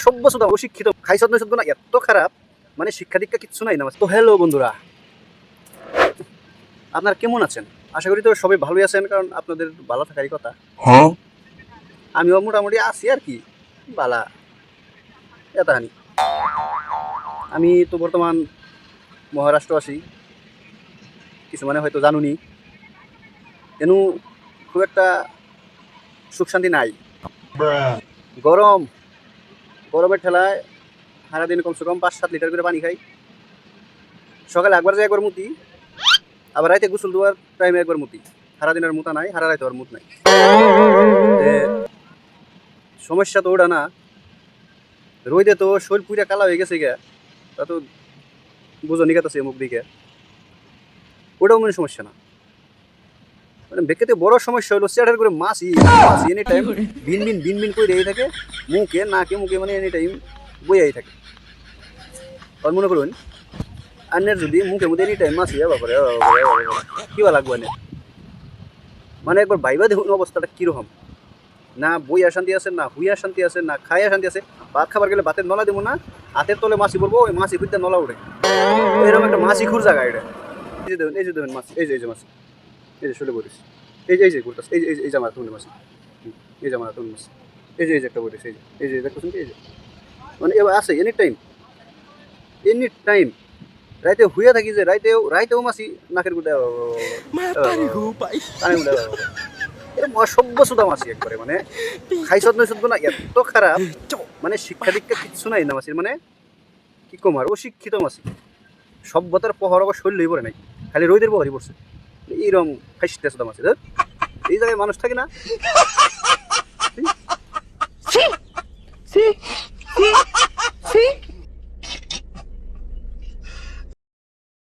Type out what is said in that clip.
অসভ্য সুদা অশিক্ষিত খাইছত নয় না এত খারাপ মানে শিক্ষা দীক্ষা কিচ্ছু নাই না। তো হ্যালো বন্ধুরা, আপনারা কেমন আছেন? আশা করি তো সবাই ভালোই আছেন, কারণ আপনাদের ভালো থাকারই কথা। আমিও মোটামুটি আছি আর কি, বালা এতাহানি। আমি তো বর্তমান মহারাষ্ট্র আছি, কিছু মানে হয়তো জানুনি, এনু খুব একটা সুখ শান্তি নাই। গরম, গরমের ঠেলায় সারাদিন কমসে কম 5-7 লিটার করে পানি খাই। সকালে একবার যাই একবার মুতি, আবার রাইতে গোসল দেওয়ার টাইমে একবার মুতি। সারাদিন আর মুতা নাই, সারা রাইতে আর মুত নাই। সমস্যা তো ওটা না, রোদে তো শরীর পুরা কালা হয়ে গেছে গা, তা তো বুঝো নিকাতেছে মুখ দিকে, ওটাও মানে সমস্যা না। মানে বেকেতে বড় সমস্যা হলো চেয়ারের করে মাছি এনি টাইম বিন বিন বিন বিন করে এই থাকে, মুখে নাকে মুখে মানে এনি টাইম বইয়াই থাকে। আর মনে করুন আন্যের যদি মুখের মধ্যে এনি টাইম মাছি বাবারে কিবা লাগবে না, মানে একবার ভাইবা দেখুন অবস্থাটা কীরকম। না বইয়া শান্তি আছে, না হুইয়া শান্তি আছে, না খাইয়া শান্তি আছে। ভাত খাবার গেলে ভাতের নলা দেবো না, হাতের তলে মাছি পড়বো, ওই মাছি খুঁজতে নলা উঠে। এরকম একটা মাছি খুর জায়গা এটা। এই যে দেবেন মাছ, এই যে মাছ, এই যে শুলে বলিস, এই যে ঘুরতাস, এই যে আমার তুলে মাছ, এই যে আমার তুলে মাছ, এই যে একটা বলিস, এই যে দেখতেছেন, এই যে মানে এবার আছে এনি টাইম রাইতে হুইয়া থাকি, যে রাইতেও মাছি নাকের গুড়ে এরকম অসভ্য সুদা মাছি একবারে, মানে খাইছত নয় শুধু না এত খারাপ মানে শিক্ষা দীক্ষা কিচ্ছু নাই না মাছির, মানে কি কম আর অশিক্ষিত মাছি। সভ্যতার পহর আবার শরীর পড়ে নাই, খালি রোদের পহরই পড়ছে। এইরকম খাইতে সুদা মাছি, এই জায়গায় মানুষ থাকে না।